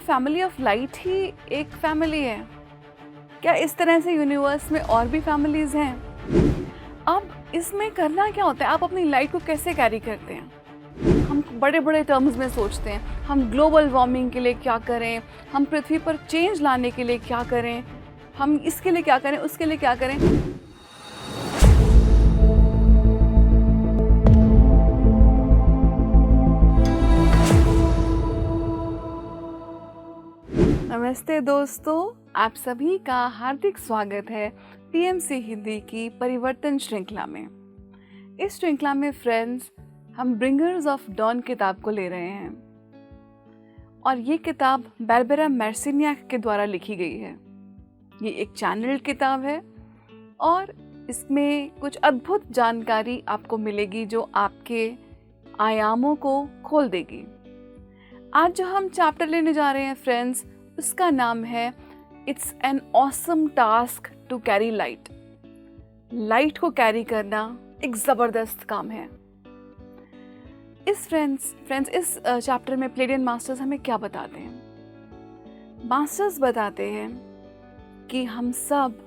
Family of light ही एक family है? क्या इस तरह से यूनिवर्स में और भी फैमिलीज हैं? अब इसमें करना क्या होता है, आप अपनी लाइट को कैसे कैरी करते हैं? हम बड़े बड़े टर्म्स में सोचते हैं, हम ग्लोबल वार्मिंग के लिए क्या करें, हम पृथ्वी पर चेंज लाने के लिए क्या करें, हम इसके लिए क्या करें, उसके लिए क्या करें। नमस्ते दोस्तों, आप सभी का हार्दिक स्वागत है पीएमसी हिंदी की परिवर्तन श्रृंखला में। इस श्रृंखला में फ्रेंड्स, हम ब्रिंगर्स ऑफ डॉन किताब को ले रहे हैं और ये किताब बारबरा मार्सिनियाक के द्वारा लिखी गई है। ये एक चैनल्ड किताब है और इसमें कुछ अद्भुत जानकारी आपको मिलेगी जो आपके आयामों को खोल देगी। आज जो हम चैप्टर लेने जा रहे हैं फ्रेंड्स, उसका नाम है it's an awesome task to carry light. Light को कैरी करना एक ज़बरदस्त काम है। इस चैप्टर में प्लेडियन मास्टर्स हमें क्या बताते हैं? मास्टर्स बताते हैं कि हम सब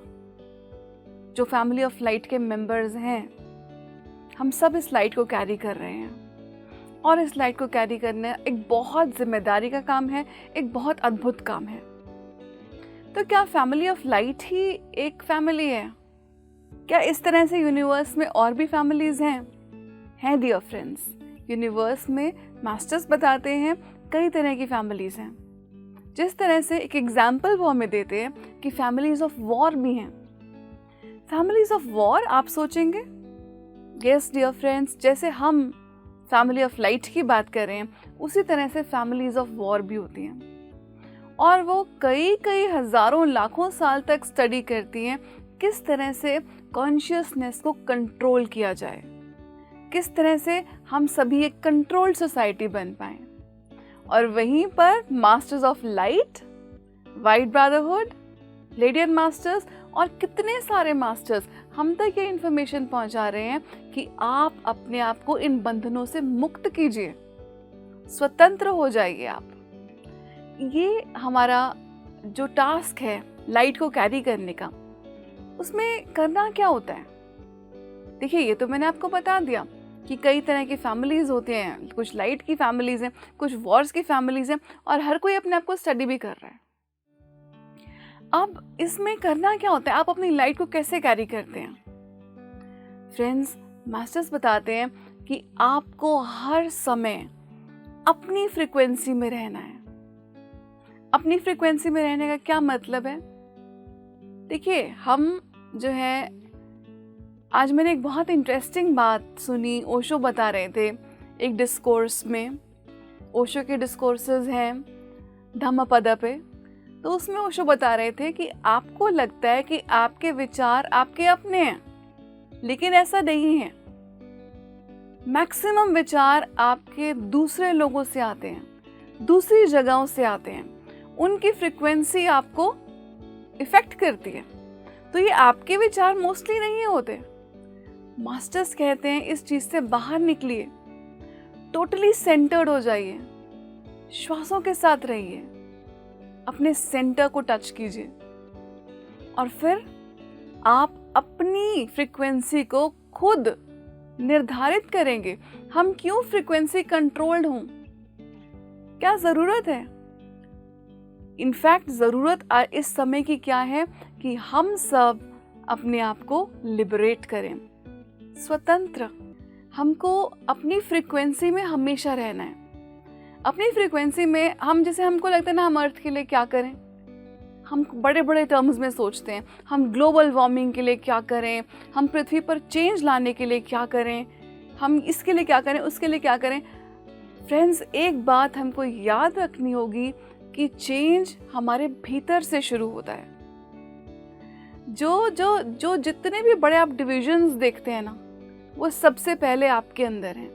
जो फैमिली ऑफ लाइट के मेंबर्स हैं, हम सब इस लाइट को कैरी कर रहे हैं और इस लाइट को कैरी करना एक बहुत जिम्मेदारी का काम है, एक बहुत अद्भुत काम है। तो क्या फैमिली ऑफ लाइट ही एक फैमिली है? क्या इस तरह से यूनिवर्स में और भी फैमिलीज हैं डियर फ्रेंड्स। यूनिवर्स में मास्टर्स बताते हैं कई तरह की फैमिलीज हैं। जिस तरह से एक एग्जाम्पल वो हमें देते हैं कि फैमिलीज ऑफ वॉर भी हैं। फैमिलीज ऑफ वॉर, आप सोचेंगे, यस डियर फ्रेंड्स, जैसे हम फैमिली ऑफ लाइट की बात कर रहे हैं, उसी तरह से फैमिलीज ऑफ वॉर भी होती हैं और वो कई हजारों लाखों साल तक स्टडी करती हैं किस तरह से कॉन्शियसनेस को कंट्रोल किया जाए, किस तरह से हम सभी एक कंट्रोल्ड सोसाइटी बन पाएं। और वहीं पर masters of light, white brotherhood, Pleiadian masters और कितने सारे मास्टर्स हम तक ये इन्फॉर्मेशन पहुंचा रहे हैं कि आप अपने आप को इन बंधनों से मुक्त कीजिए, स्वतंत्र हो जाइए आप। ये हमारा जो टास्क है लाइट को कैरी करने का, उसमें करना क्या होता है? देखिए, ये तो मैंने आपको बता दिया कि कई तरह की फैमिलीज होते हैं, कुछ लाइट की फैमिलीज हैं, कुछ वॉर्स की फैमिलीज हैं और हर कोई अपने आप को स्टडी भी कर रहा है। अब इसमें करना क्या होता है, आप अपनी लाइट को कैसे कैरी करते हैं? फ्रेंड्स, मास्टर्स बताते हैं कि आपको हर समय अपनी फ्रीक्वेंसी में रहना है। अपनी फ्रीक्वेंसी में रहने का क्या मतलब है? देखिए, हम जो है, आज मैंने एक बहुत इंटरेस्टिंग बात सुनी। ओशो बता रहे थे एक डिस्कोर्स में, ओशो के डिस्कोर्सेज हैं धम्मपद पे, तो उसमें ओशो बता रहे थे कि आपको लगता है कि आपके विचार आपके अपने हैं, लेकिन ऐसा नहीं है। मैक्सिमम विचार आपके दूसरे लोगों से आते हैं, दूसरी जगहों से आते हैं, उनकी फ्रीक्वेंसी आपको इफेक्ट करती है। तो ये आपके विचार मोस्टली नहीं होते। मास्टर्स कहते हैं इस चीज से बाहर निकलिए, टोटली सेंटर्ड हो जाइए, श्वासों के साथ रहिए, अपने सेंटर को टच कीजिए और फिर आप अपनी फ्रीक्वेंसी को खुद निर्धारित करेंगे। हम क्यों फ्रीक्वेंसी कंट्रोल्ड हों? क्या जरूरत है? इनफैक्ट जरूरत इस समय की क्या है कि हम सब अपने आप को लिबरेट करें, स्वतंत्र। हमको अपनी फ्रीक्वेंसी में हमेशा रहना है। अपनी फ्रीक्वेंसी में हमको लगता है ना, हम अर्थ के लिए क्या करें, हम बड़े बड़े टर्म्स में सोचते हैं, हम ग्लोबल वार्मिंग के लिए क्या करें, हम पृथ्वी पर चेंज लाने के लिए क्या करें, हम इसके लिए क्या करें, उसके लिए क्या करें। फ्रेंड्स, एक बात हमको याद रखनी होगी कि चेंज हमारे भीतर से शुरू होता है। जो जितने भी बड़े आप डिविजन्स देखते हैं ना, वो सबसे पहले आपके अंदर हैं।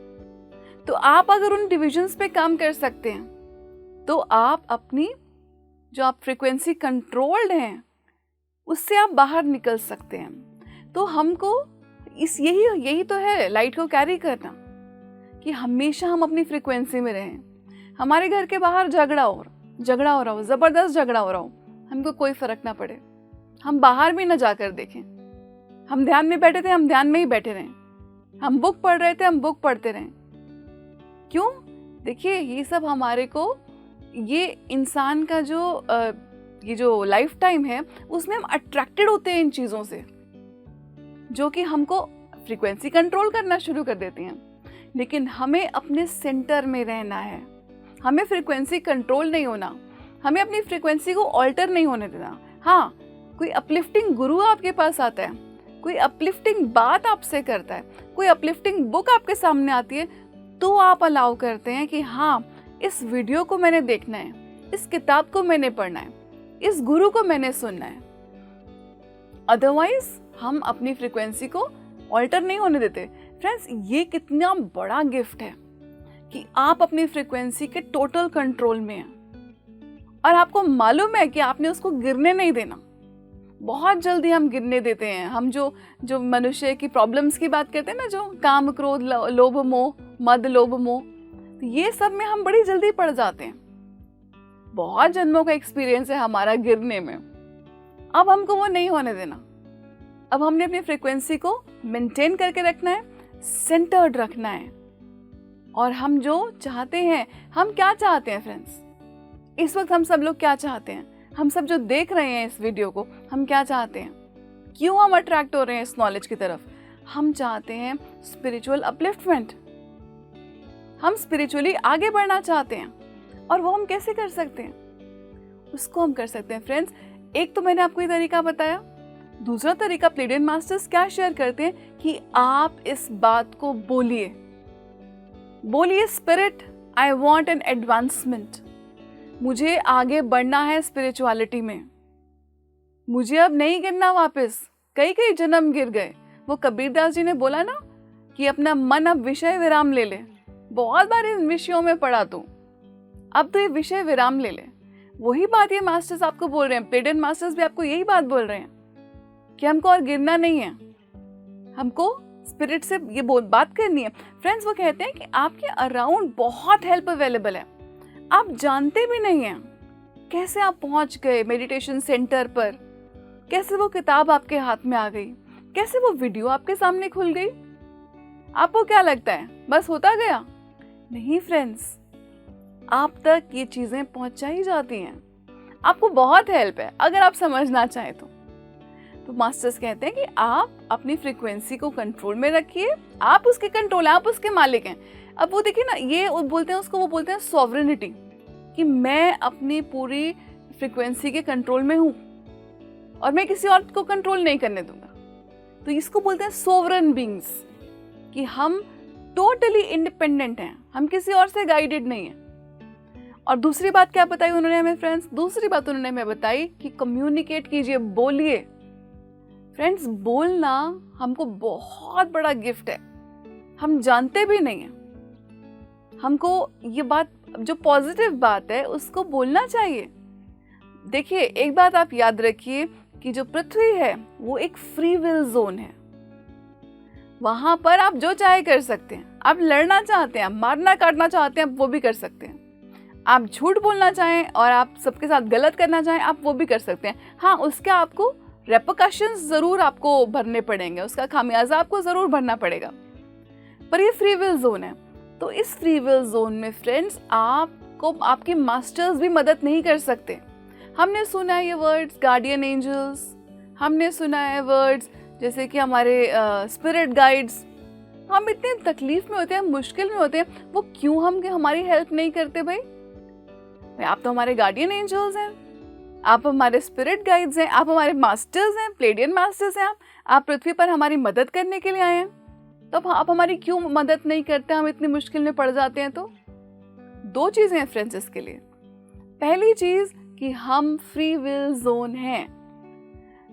तो आप अगर उन डिविजन्स पे काम कर सकते हैं तो आप अपनी जो आप फ्रीक्वेंसी कंट्रोल्ड हैं उससे आप बाहर निकल सकते हैं। तो हमको यही तो है लाइट को कैरी करना, कि हमेशा हम अपनी फ्रीक्वेंसी में रहें। हमारे घर के बाहर झगड़ा हो, झगड़ा हो रहा हो, ज़बरदस्त झगड़ा हो रहा हो, हमको कोई फ़र्क ना पड़े, हम बाहर भी ना जाकर देखें, हम ध्यान में बैठे थे, हम ध्यान में ही बैठे रहें, हम बुक पढ़ रहे थे, हम बुक पढ़ते रहें। क्यों? देखिए, ये सब हमारे को, ये इंसान का ये जो लाइफ टाइम है उसमें हम अट्रैक्टेड होते हैं इन चीज़ों से, जो कि हमको फ्रीक्वेंसी कंट्रोल करना शुरू कर देती हैं। लेकिन हमें अपने सेंटर में रहना है, हमें फ्रीक्वेंसी कंट्रोल नहीं होना, हमें अपनी फ्रीक्वेंसी को ऑल्टर नहीं होने देना। हाँ, कोई अपलिफ्टिंग गुरु आपके पास आता है, कोई अपलिफ्टिंग बात आपसे करता है, कोई अपलिफ्टिंग बुक आपके सामने आती है, तो आप अलाउ करते हैं कि हाँ, इस वीडियो को मैंने देखना है, इस किताब को मैंने पढ़ना है, इस गुरु को मैंने सुनना है। अदरवाइज हम अपनी फ्रीक्वेंसी को ऑल्टर नहीं होने देते। फ्रेंड्स, ये कितना बड़ा गिफ्ट है कि आप अपनी फ्रीक्वेंसी के टोटल कंट्रोल में हैं और आपको मालूम है कि आपने उसको गिरने नहीं देना। बहुत जल्दी हम गिरने देते हैं। हम जो मनुष्य की प्रॉब्लम्स की बात करते हैं ना, जो काम, क्रोध, लोभ, मोह, मद, लोभ, मोह, तो ये सब में हम बड़ी जल्दी पड़ जाते हैं। बहुत जन्मों का एक्सपीरियंस है हमारा गिरने में। अब हमको वो नहीं होने देना। अब हमने अपनी फ्रीक्वेंसी को मेंटेन करके रखना है, सेंटर्ड रखना है। और हम जो चाहते हैं, हम क्या चाहते हैं फ्रेंड्स? इस वक्त हम सब लोग क्या चाहते हैं? हम सब जो देख रहे हैं इस वीडियो को, हम क्या चाहते हैं? क्यों हम अट्रैक्ट हो रहे हैं इस नॉलेज की तरफ? हम चाहते हैं स्पिरिचुअल अपलिफ्टमेंट, हम स्पिरिचुअली आगे बढ़ना चाहते हैं। और वो हम कैसे कर सकते हैं? उसको हम कर सकते हैं फ्रेंड्स। एक तो मैंने आपको ये तरीका बताया, दूसरा तरीका प्लेडियन मास्टर्स क्या शेयर करते हैं कि आप इस बात को बोलिए, spirit, I want an advancement, मुझे आगे बढ़ना है स्पिरिचुअलिटी में, मुझे अब नहीं गिरना वापस। कई जन्म गिर गए। वो कबीरदास जी ने बोला ना कि अपना मन अब विषय विराम ले ले। बहुत बार इन विषयों में पढ़ा तू, अब तो ये विषय विराम ले ले। वही बात ये मास्टर्स आपको बोल रहे हैं, प्लेडियन मास्टर्स भी आपको यही बात बोल रहे हैं कि हमको और गिरना नहीं है, हमको स्पिरिट से ये बात करनी है। फ्रेंड्स, वो कहते हैं कि आपके अराउंड बहुत हेल्प अवेलेबल है, आप जानते भी नहीं हैं कैसे आप पहुंच गए मेडिटेशन सेंटर पर, कैसे वो किताब आपके हाथ में आ गई, कैसे वो वीडियो आपके सामने खुल गई। आपको क्या लगता है बस होता गया? नहीं फ्रेंड्स, आप तक ये चीजें पहुंचाई जाती हैं। आपको बहुत हेल्प है अगर आप समझना चाहें तो मास्टर्स कहते हैं कि आप अपनी फ्रीक्वेंसी को कंट्रोल में रखिए, आप उसके कंट्रोल हैं, आप उसके मालिक हैं। अब वो देखिए ना, ये बोलते हैं उसको, वो बोलते हैं सॉवरेनिटी, कि मैं अपनी पूरी फ्रीक्वेंसी के कंट्रोल में हूँ और मैं किसी और को कंट्रोल नहीं करने दूंगा। तो इसको बोलते हैं सोवरेन बीइंग्स, कि हम टोटली इंडिपेंडेंट हैं, हम किसी और से गाइडेड नहीं हैं। और दूसरी बात क्या बताई उन्होंने हमें फ्रेंड्स? दूसरी बात उन्होंने हमें बताई कि कम्युनिकेट कीजिए, बोलिए। फ्रेंड्स, बोलना हमको बहुत बड़ा गिफ्ट है, हम जानते भी नहीं हैं। हमको ये बात, जो पॉजिटिव बात है, उसको बोलना चाहिए। देखिए, एक बात आप याद रखिए कि जो पृथ्वी है वो एक फ्री विल जोन है। वहां पर आप जो चाहे कर सकते हैं। आप लड़ना चाहते हैं, मारना काटना चाहते हैं, आप वो भी कर सकते हैं। आप झूठ बोलना चाहें और आप सबके साथ गलत करना चाहें, आप वो भी कर सकते हैं। हाँ, उसका आपको रेपरकशंस जरूर आपको भरने पड़ेंगे, उसका खामियाजा आपको जरूर भरना पड़ेगा, पर ये फ्री विल जोन है। तो इस फ्री विल जोन में फ्रेंड्स, आपको आपके मास्टर्स भी मदद नहीं कर सकते। हमने सुना है ये वर्ड्स गार्डियन एंजल्स, हमने सुना है वर्ड्स जैसे कि हमारे स्पिरिट गाइड्स। हम इतने तकलीफ में होते हैं, मुश्किल में होते हैं, वो क्यों हमारी हेल्प नहीं करते? भाई, आप तो हमारे गार्डियन एंजल्स हैं, आप हमारे स्पिरिट गाइड्स हैं, आप हमारे मास्टर्स हैं, प्लेडियन मास्टर्स हैं। आप पृथ्वी पर हमारी मदद करने के लिए आए हैं, तो आप हमारी क्यों मदद नहीं करते? हम इतनी मुश्किल में पड़ जाते हैं। तो दो चीजें हैं फ्रेंड्स इसके लिए। पहली चीज कि हम फ्री विल जोन हैं,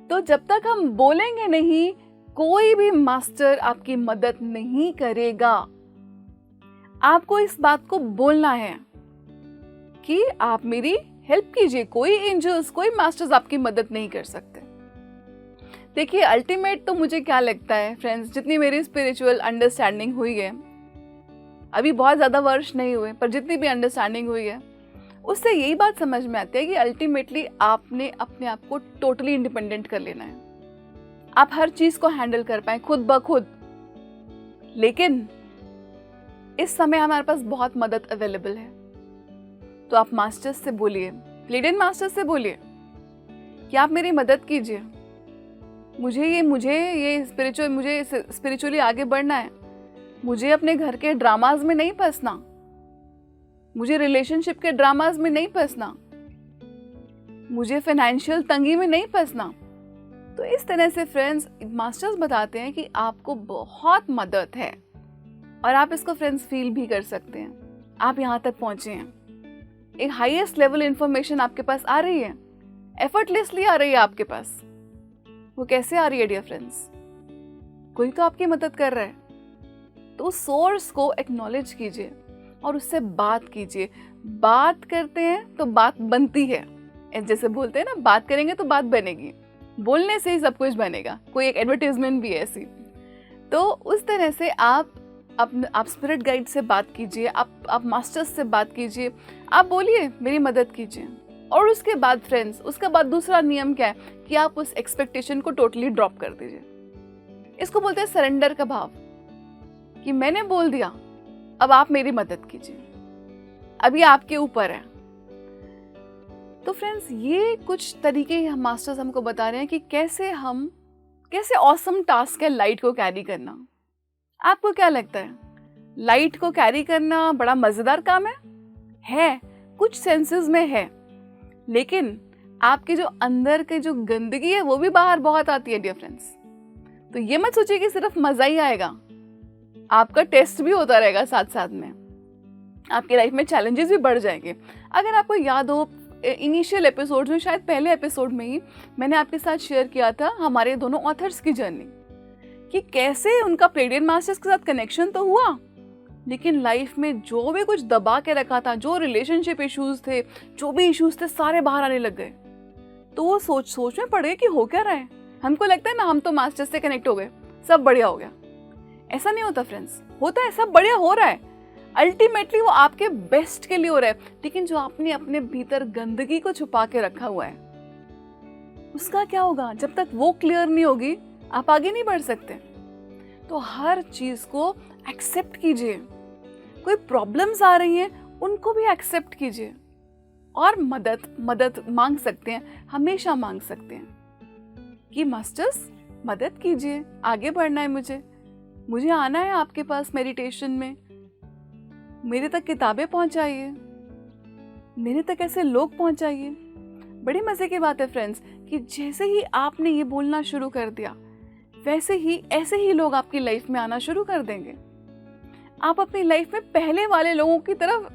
तो जब तक हम बोलेंगे नहीं, कोई भी मास्टर आपकी मदद नहीं करेगा। आपको इस बात को बोलना है कि आप मेरी हेल्प कीजिए। कोई एंजल्स, कोई मास्टर्स आपकी मदद नहीं कर सकते। देखिए, अल्टीमेट तो मुझे क्या लगता है फ्रेंड्स, जितनी मेरी स्पिरिचुअल अंडरस्टैंडिंग हुई है, अभी बहुत ज़्यादा वर्ष नहीं हुए, पर जितनी भी अंडरस्टैंडिंग हुई है, उससे यही बात समझ में आती है कि अल्टीमेटली आपने अपने आप को टोटली इंडिपेंडेंट कर लेना है, आप हर चीज को हैंडल कर पाए खुद ब खुद। लेकिन इस समय हमारे पास बहुत मदद अवेलेबल है, तो आप मास्टर्स से बोलिए, प्लेडियन मास्टर्स से बोलिए कि आप मेरी मदद कीजिए, मुझे ये स्पिरिचुअली आगे बढ़ना है, मुझे अपने घर के ड्रामाज में नहीं फंसना, मुझे रिलेशनशिप के ड्रामाज में नहीं फंसना, मुझे फाइनेंशियल तंगी में नहीं फंसना। तो इस तरह से फ्रेंड्स मास्टर्स बताते हैं कि आपको बहुत मदद है और आप इसको फ्रेंड्स फील भी कर सकते हैं। आप यहाँ तक पहुंचे हैं, एक हाईएस्ट लेवल इंफॉर्मेशन आपके पास आ रही है, एफर्टलेसली आ रही है आपके पास। वो कैसे आ रही है डियर फ्रेंड्स? कोई तो आपकी मदद कर रहा है। तो उस सोर्स को एक्नॉलेज कीजिए और उससे बात कीजिए। बात करते हैं तो बात बनती है, जैसे बोलते हैं ना, बात करेंगे तो बात बनेगी, बोलने से ही सब कुछ बनेगा। कोई एक एडवर्टाइजमेंट भी है ऐसी। तो उस तरह से आप स्पिरिट गाइड से बात कीजिए, आप मास्टर्स से बात कीजिए, आप बोलिए मेरी मदद कीजिए। और उसके बाद फ्रेंड्स, उसके बाद दूसरा नियम क्या है कि आप उस एक्सपेक्टेशन को टोटली ड्रॉप कर दीजिए। इसको बोलते हैं सरेंडर का भाव, कि मैंने बोल दिया, अब आप मेरी मदद कीजिए, अभी आपके ऊपर है। तो फ्रेंड्स ये कुछ तरीके मास्टर्स हमको बता रहे हैं कि कैसे ऑसम टास्क है लाइट को कैरी करना। आपको क्या लगता है, लाइट को कैरी करना बड़ा मजेदार काम है? कुछ सेंसेस में है, लेकिन आपके जो अंदर के जो गंदगी है वो भी बाहर बहुत आती है डियर फ्रेंड्स। तो ये मत सोचिए कि सिर्फ मजा ही आएगा, आपका टेस्ट भी होता रहेगा, साथ साथ में आपकी लाइफ में चैलेंजेस भी बढ़ जाएंगे। अगर आपको याद हो इनिशियल एपिसोड में, शायद पहले एपिसोड में ही मैंने आपके साथ शेयर किया था हमारे दोनों ऑथर्स की जर्नी, कि कैसे उनका प्लेडियन मास्टर्स के साथ कनेक्शन तो हुआ, लेकिन लाइफ में जो भी कुछ दबा के रखा था, जो रिलेशनशिप इश्यूज थे, जो भी इश्यूज थे, सारे बाहर आने लग गए। तो वो सोच में पड़ गए कि हो क्या रहा है। हमको लगता है ना हम तो मास्टर्स से कनेक्ट हो गए, सब बढ़िया हो गया। ऐसा नहीं होता फ्रेंड्स, होता है सब बढ़िया हो रहा है, अल्टीमेटली वो आपके बेस्ट के लिए हो रहा है, लेकिन जो आपने अपने भीतर गंदगी को छुपा के रखा हुआ है उसका क्या होगा? जब तक वो क्लियर नहीं होगी आप आगे नहीं बढ़ सकते। तो हर चीज को एक्सेप्ट कीजिए, कोई प्रॉब्लम्स आ रही हैं उनको भी एक्सेप्ट कीजिए, और मदद मांग सकते हैं, हमेशा मांग सकते हैं कि मास्टर्स मदद कीजिए, आगे बढ़ना है, मुझे आना है आपके पास मेडिटेशन में, मेरे तक किताबें पहुंचाइए, मेरे तक ऐसे लोग पहुंचाइए। बड़ी मजे की बात है फ्रेंड्स कि जैसे ही आपने ये बोलना शुरू कर दिया, वैसे ही ऐसे ही लोग आपकी लाइफ में आना शुरू कर देंगे। आप अपनी लाइफ में पहले वाले लोगों की तरफ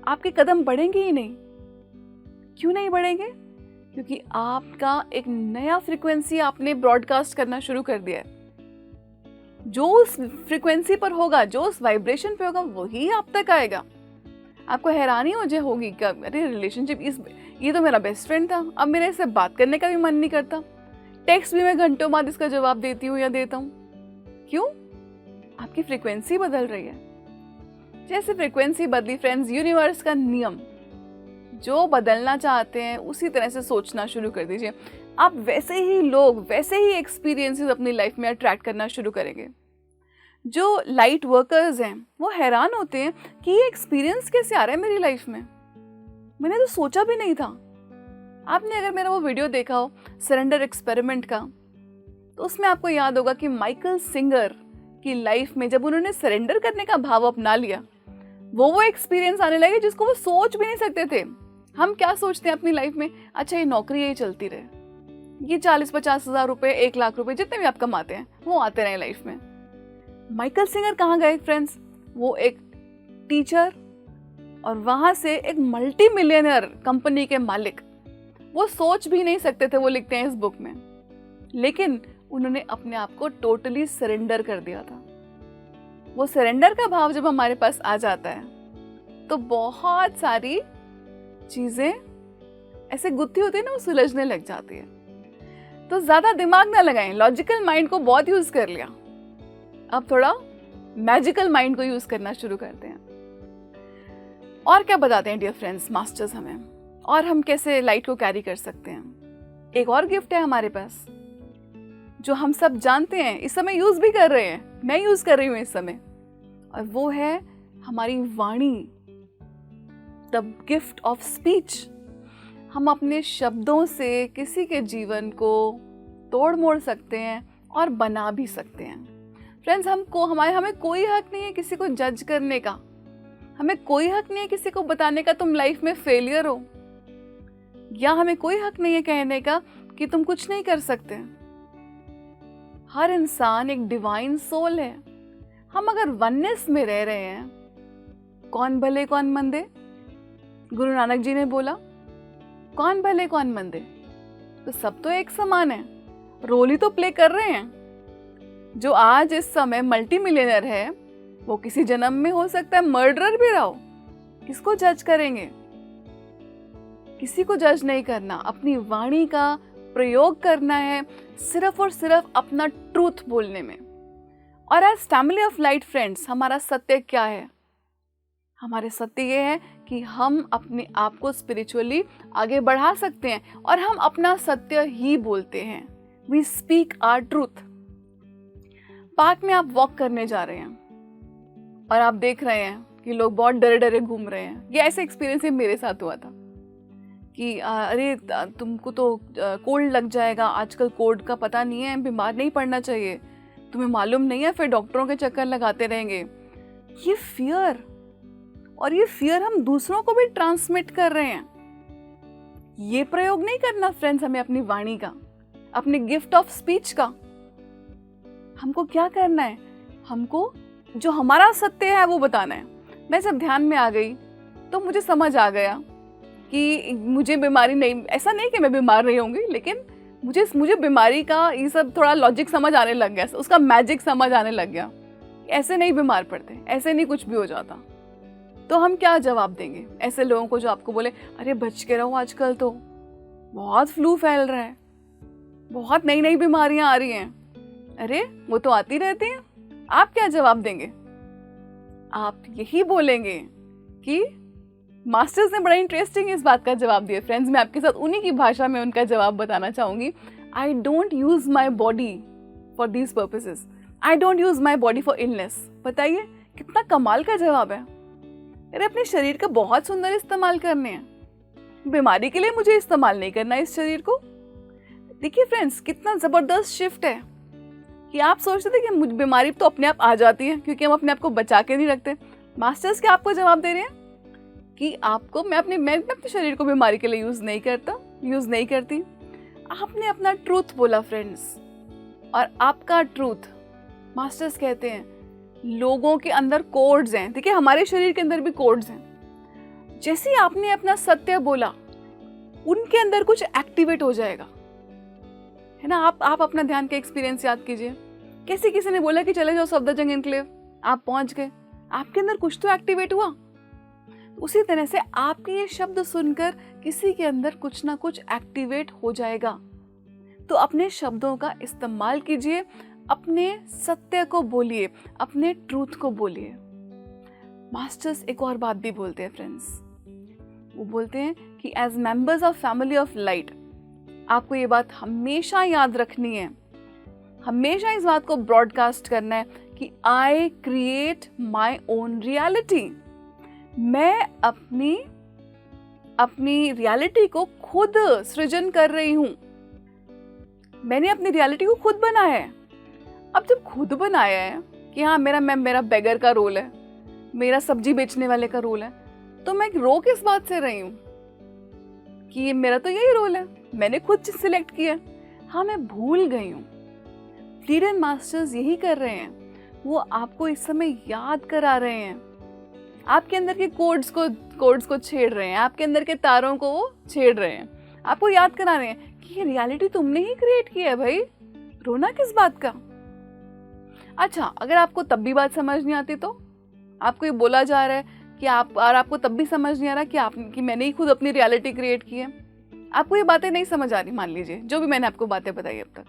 आपके कदम बढ़ेंगे ही नहीं। क्यों नहीं बढ़ेंगे? क्योंकि आपका एक नया फ्रीक्वेंसी आपने ब्रॉडकास्ट करना शुरू कर दिया है। जो उस फ्रीक्वेंसी पर होगा, जो उस वाइब्रेशन पे होगा, वही आप तक आएगा। आपको हैरानी होगी कि अरे रिलेशनशिप, ये तो मेरा बेस्ट फ्रेंड था, अब मेरे इससे बात करने का भी मन नहीं करता, टेक्स्ट भी मैं घंटों बाद इसका जवाब देती हूँ या देता हूँ। क्यों? आपकी फ्रीक्वेंसी बदल रही है। जैसे फ्रीक्वेंसी बदली फ्रेंड्स, यूनिवर्स का नियम, जो बदलना चाहते हैं उसी तरह से सोचना शुरू कर दीजिए। आप वैसे ही लोग, वैसे ही एक्सपीरियंसेस अपनी लाइफ में अट्रैक्ट करना शुरू करेंगे। जो लाइट वर्कर्स हैं वो हैरान होते हैं कि ये एक्सपीरियंस कैसे आ रहा है मेरी लाइफ में, मैंने तो सोचा भी नहीं था। आपने अगर मेरा वो वीडियो देखा हो सरेंडर एक्सपेरिमेंट का, तो उसमें आपको याद होगा कि माइकल सिंगर की लाइफ में जब उन्होंने सरेंडर करने का भाव अपना लिया, वो एक्सपीरियंस आने लगे जिसको वो सोच भी नहीं सकते थे। हम क्या सोचते हैं अपनी लाइफ में, अच्छा ये नौकरी यही चलती रहे, ये 40-50 हज़ार रुपए, 1 लाख रुपए, जितने भी आप कमाते हैं वो आते रहे लाइफ में। माइकल सिंगर कहाँ गए फ्रेंड्स? वो एक टीचर और वहां से एक मल्टी मिलियनर कंपनी के मालिक। वो सोच भी नहीं सकते थे, वो लिखते हैं इस बुक में, लेकिन उन्होंने अपने आप को टोटली सरेंडर कर दिया था। वो सरेंडर का भाव जब हमारे पास आ जाता है तो बहुत सारी चीजें ऐसे गुत्थी होती है ना, वो सुलझने लग जाती है। तो ज्यादा दिमाग ना लगाएं, लॉजिकल माइंड को बहुत यूज कर लिया, अब थोड़ा मैजिकल माइंड को यूज करना शुरू करते हैं। और क्या बताते हैं डियर फ्रेंड्स मास्टर्स हमें, और हम कैसे लाइट को कैरी कर सकते हैं। एक और गिफ्ट है हमारे पास जो हम सब जानते हैं, इस समय यूज भी कर रहे हैं, मैं यूज कर रही हूँ इस समय, और वो है हमारी वाणी, द गिफ्ट ऑफ स्पीच। हम अपने शब्दों से किसी के जीवन को तोड़ मोड़ सकते हैं और बना भी सकते हैं। फ्रेंड्स, हमें कोई हक नहीं है किसी को जज करने का, हमें कोई हक नहीं है किसी को बताने का तुम लाइफ में फेलियर हो, या हमें कोई हक नहीं है कहने का कि तुम कुछ नहीं कर सकते। हर इंसान एक डिवाइन सोल है। हम अगर वननेस में रह रहे हैं, कौन भले कौन मंदे, गुरु नानक जी ने बोला, कौन भले कौन मंदे, तो सब तो एक समान है, रोल ही तो प्ले कर रहे हैं। जो आज इस समय मल्टी मिलियनर है वो किसी जन्म में हो सकता है मर्डरर भी रहो। किसको जज करेंगे? किसी को जज नहीं करना, अपनी वाणी का प्रयोग करना है सिर्फ और सिर्फ अपना ट्रूथ बोलने में। और as family of light friends, हमारा सत्य क्या है? हमारे सत्य ये है कि हम अपने आप को स्पिरिचुअली आगे बढ़ा सकते हैं और हम अपना सत्य ही बोलते हैं। We speak our truth. Park में आप वॉक करने जा रहे हैं और आप देख रहे हैं कि लोग बहुत डरे डरे घूम रहे हैं। ये ऐसा एक्सपीरियंस मेरे साथ हुआ था कि अरे तुमको तो कोल्ड लग जाएगा, आजकल कोल्ड का पता नहीं है, बीमार नहीं पड़ना चाहिए, तुम्हें मालूम नहीं है, फिर डॉक्टरों के चक्कर लगाते रहेंगे। ये फियर, और ये फियर हम दूसरों को भी ट्रांसमिट कर रहे हैं। ये प्रयोग नहीं करना फ्रेंड्स हमें अपनी वाणी का, अपने गिफ्ट ऑफ स्पीच का। हमको क्या करना है? हमको जो हमारा सत्य है वो बताना है। मैं जब ध्यान में आ गई तो मुझे समझ आ गया कि मुझे बीमारी नहीं, ऐसा नहीं कि मैं बीमार नहीं होंगी, लेकिन मुझे बीमारी का ये सब थोड़ा लॉजिक समझ आने लग गया, उसका मैजिक समझ आने लग गया। ऐसे नहीं बीमार पड़ते, ऐसे नहीं कुछ भी हो जाता। तो हम क्या जवाब देंगे ऐसे लोगों को जो आपको बोले अरे बच के रहो, आजकल तो बहुत फ्लू फैल रहा है, बहुत नई नई बीमारियां आ रही हैं। अरे वो तो आती रहती हैं। आप क्या जवाब देंगे? आप यही बोलेंगे कि मास्टर्स ने बड़ा इंटरेस्टिंग इस बात का जवाब दिया। फ्रेंड्स, मैं आपके साथ उन्हीं की भाषा में उनका जवाब बताना चाहूंगी। I don't use my body for these purposes, I don't use my body for illness. बताइए कितना कमाल का जवाब है। अरे अपने शरीर का बहुत सुंदर इस्तेमाल करने हैं, बीमारी के लिए मुझे इस्तेमाल नहीं करना इस शरीर को। देखिए फ्रेंड्स, कितना जबरदस्त शिफ्ट है कि आप सोचते थे कि मुझे बीमारी तो अपने आप आ जाती है क्योंकि हम अपने आप को बचा के नहीं रखते। मास्टर्स क्या आपको जवाब दे रहे हैं कि आपको मैं अपने शरीर को बीमारी के लिए यूज नहीं करती। आपने अपना ट्रूथ बोला फ्रेंड्स, और आपका ट्रूथ, मास्टर्स कहते हैं लोगों के अंदर कोड्स हैं। देखिए हमारे शरीर के अंदर भी कोड्स हैं। जैसे ही आपने अपना सत्य बोला, उनके अंदर कुछ एक्टिवेट हो जाएगा, है ना। आप अपना ध्यान का एक्सपीरियंस याद कीजिए। कैसे किसी ने बोला कि चले जाओ सफदरजंग एनक्लेव, आप पहुंच गए, आपके अंदर कुछ तो एक्टिवेट हुआ। उसी तरह से आपके ये शब्द सुनकर किसी के अंदर कुछ ना कुछ एक्टिवेट हो जाएगा। तो अपने शब्दों का इस्तेमाल कीजिए, अपने सत्य को बोलिए, अपने ट्रूथ को बोलिए। मास्टर्स एक और बात भी बोलते हैं फ्रेंड्स, वो बोलते हैं कि as members of family of light, आपको ये बात हमेशा याद रखनी है, हमेशा इस बात को ब्रॉडकास्ट करना है कि I create my own reality. मैं अपनी रियलिटी को खुद सृजन कर रही हूं। मैंने अपनी रियलिटी को खुद बनाया है। अब जब खुद बनाया है कि हाँ मेरा बेगर का रोल है, मेरा सब्जी बेचने वाले का रोल है, तो मैं रो किस बात से रही हूँ कि ये मेरा तो यही रोल है, मैंने खुद सिलेक्ट किया। हाँ, मैं भूल गई हूँ। फ्रीडम मास्टर्स यही कर रहे हैं, वो आपको इस समय याद करा रहे हैं, आपके अंदर के कोड्स को छेड़ रहे हैं, आपके अंदर के तारों को वो छेड़ रहे हैं, आपको याद करा रहे हैं कि ये रियलिटी तुमने ही क्रिएट की है भाई, रोना किस बात का। अच्छा, अगर आपको तब भी बात समझ नहीं आती, तो आपको ये बोला जा रहा है कि आपको तब भी समझ नहीं आ रहा कि मैंने ही खुद अपनी रियलिटी क्रिएट की है, आपको ये बातें नहीं समझ आ रही, मान लीजिए जो भी मैंने आपको बातें बताई अब तक,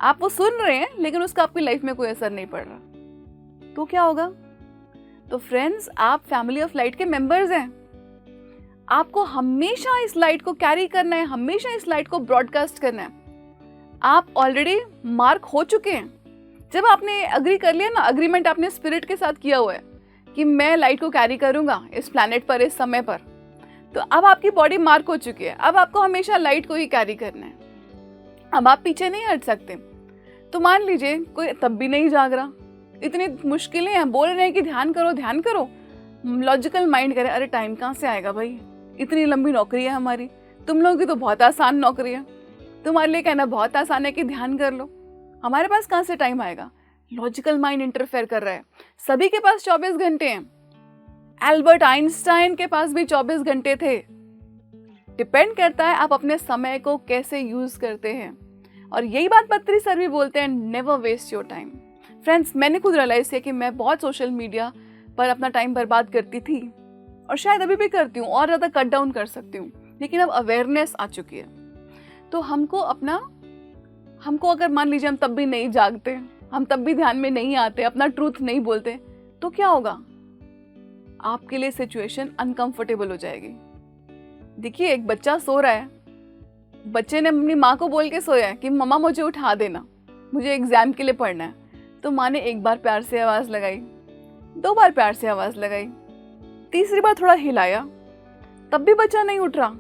आप वो सुन रहे हैं लेकिन उसका आपकी लाइफ में कोई असर नहीं पड़ रहा, तो क्या होगा? तो फ्रेंड्स, आप फैमिली ऑफ लाइट के मेंबर्स हैं। आपको हमेशा इस लाइट को कैरी करना है, हमेशा इस लाइट को ब्रॉडकास्ट करना है। आप ऑलरेडी मार्क हो चुके हैं। जब आपने अग्री कर लिया ना, अग्रीमेंट आपने स्पिरिट के साथ किया हुआ है कि मैं लाइट को कैरी करूंगा इस प्लैनेट पर, इस समय पर, तो अब आपकी बॉडी मार्क हो चुकी है। अब आपको हमेशा लाइट को ही कैरी करना है। अब आप पीछे नहीं हट सकते। तो मान लीजिए कोई तब भी नहीं जाग रहा, इतनी मुश्किलें हैं, बोल रहे हैं कि ध्यान करो ध्यान करो, लॉजिकल माइंड करे अरे टाइम कहाँ से आएगा भाई, इतनी लंबी नौकरी है हमारी, तुम लोगों की तो बहुत आसान नौकरी है, तुम्हारे लिए कहना बहुत आसान है कि ध्यान कर लो, हमारे पास कहाँ से टाइम आएगा। लॉजिकल माइंड इंटरफेयर कर रहा है। सभी के पास 24 घंटे हैं। एल्बर्ट आइंस्टाइन के पास भी 24 घंटे थे। डिपेंड करता है आप अपने समय को कैसे यूज करते हैं। और यही बात पत्री सर भी बोलते हैं, never waste your time. Friends, मैंने खुद रियलाइज किया कि मैं बहुत सोशल मीडिया पर अपना टाइम बर्बाद करती थी और शायद अभी भी करती हूँ, और ज़्यादा कट डाउन कर सकती हूँ, लेकिन अब अवेयरनेस आ चुकी है। तो हमको अगर मान लीजिए हम तब भी नहीं जागते, हम तब भी ध्यान में नहीं आते, अपना ट्रूथ नहीं बोलते, तो क्या होगा? आपके लिए सिचुएशन अनकंफर्टेबल हो जाएगी। देखिए, एक बच्चा सो रहा है, बच्चे ने अपनी माँ को बोल के सोया है कि मम्मा मुझे उठा देना, मुझे एग्जाम के लिए पढ़ना है। तो माँ ने एक बार प्यार से आवाज़ लगाई, 2 बार प्यार से आवाज़ लगाई, तीसरी बार थोड़ा हिलाया, तब भी बच्चा नहीं उठ रहा।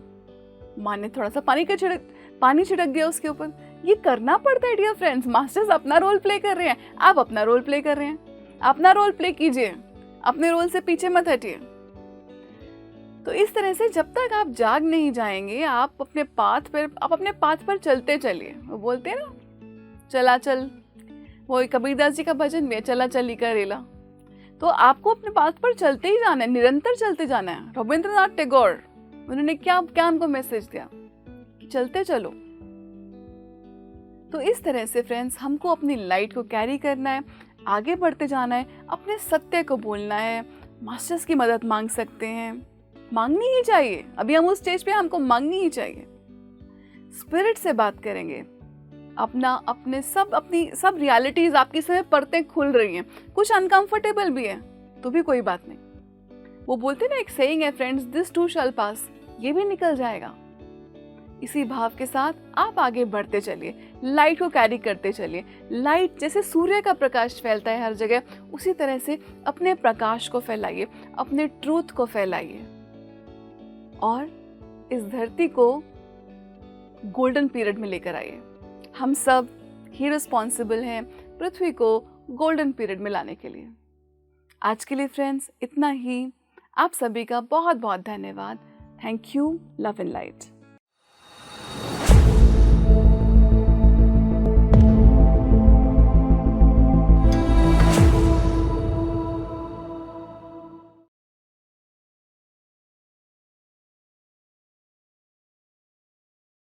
माँ ने थोड़ा सा पानी छिड़क दिया उसके ऊपर। ये करना पड़ता है डियर फ्रेंड्स। मास्टर्स अपना रोल प्ले कर रहे हैं, आप अपना रोल प्ले कर रहे हैं। अपना रोल प्ले कीजिए, अपने रोल से पीछे मत हटिए। तो इस तरह से जब तक आप जाग नहीं जाएंगे, आप अपने पाथ पर चलते चलिए। वो बोलते हैं ना, चला चल, वो कबीरदास जी का भजन भी है, चला चली का रेला। तो आपको अपने पाथ पर चलते ही जाना है, निरंतर चलते जाना है। रविंद्रनाथ टैगोर, उन्होंने क्या हमको मैसेज दिया कि चलते चलो। तो इस तरह से फ्रेंड्स, हमको अपनी लाइट को कैरी करना है, आगे बढ़ते जाना है, अपने सत्य को बोलना है। मास्टर्स की मदद मांग सकते हैं, मांगनी ही चाहिए। अभी हम उस स्टेज पे, हमको मांगनी ही चाहिए। स्पिरिट से बात करेंगे, अपनी सब रियलिटीज आपकी समय परतें खुल रही हैं, कुछ अनकंफर्टेबल भी है तो भी कोई बात नहीं। वो बोलते ना, एक सेइंग है फ्रेंड्स, दिस टू शैल पास, ये भी निकल जाएगा। इसी भाव के साथ आप आगे बढ़ते चलिए, लाइट को कैरी करते चलिए। लाइट जैसे सूर्य का प्रकाश फैलता है हर जगह, उसी तरह से अपने प्रकाश को फैलाइए, अपने ट्रूथ को फैलाइए और इस धरती को गोल्डन पीरियड में लेकर आइए। हम सब ही रिस्पॉन्सिबल हैं पृथ्वी को गोल्डन पीरियड में लाने के लिए। आज के लिए फ्रेंड्स इतना ही। आप सभी का बहुत बहुत धन्यवाद। Thank you. Love and light.